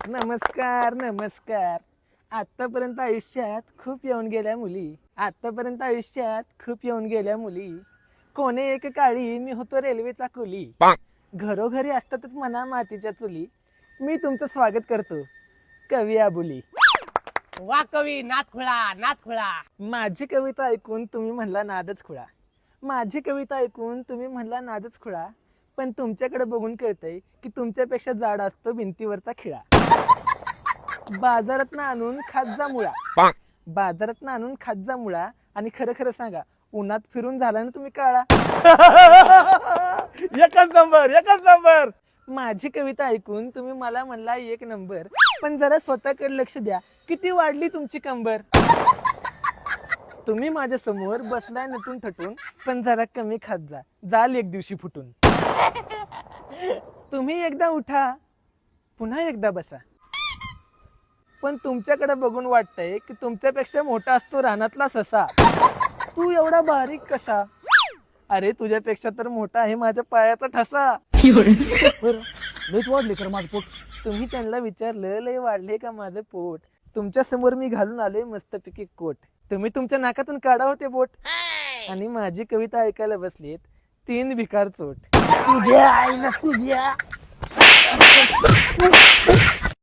नमस्कार नमस्कार. आतापर्यंत आयुष्यात खूप येऊन गेल्या मुली, आतापर्यंत आयुष्यात खूप येऊन गेल्या मुली. कोणे एक काळी मी होतो रेल्वेचा कुली. घरोघरी असतातच म्हणा मातीच्या चुली. मी तुमचं स्वागत करतो कवी आबुली. वा कवी नाथखुळा नाथखुळा. माझी कविता ऐकून तुम्ही म्हणला नादच खुळा. माझी कविता ऐकून तुम्ही म्हणला नादच खुळा. पण तुमच्याकडे बघून कळतंय की तुमच्यापेक्षा जाड असतो भिंतीवरचा खिळा. बाजारात आणून खात जा मुळा, बाजारात आणून खात जा मुळा. आणि खरं खरं सांगा, उन्हात फिरून झाला ना तुम्ही काळा. एकच नंबर एकच नंबर. माझी कविता ऐकून तुम्ही मला म्हणला एक नंबर. पण जरा स्वतःकडे लक्ष द्या, किती वाढली तुमची कंबर. तुम्ही माझ्या समोर बसलाय नटून थटून, पण जरा कमी खात जा, जाल एक दिवशी फुटून. तुम्ही एकदा उठा, पुन्हा एकदा बसा. पण तुमच्याकडे बघून वाटतंय की तुमच्यापेक्षा मोठा असतो रानातला ससा. तू एवढा बारीक कसा? अरे तुझ्यापेक्षा तर मोठा आहे माझ्या पायाचा ठसा. लयच वाढले खरं माझं पोट. तुम्ही त्यांना विचारलं लय वाढले का माझं पोट. तुमच्या समोर मी घालून आलोय मस्तपैकी कोट. तुम्ही तुमच्या नाकातून काढा होते बोट. आणि माझी कविता ऐकायला बसलीत तीन भिकार चोट. तुझ्या आईला तुझ्या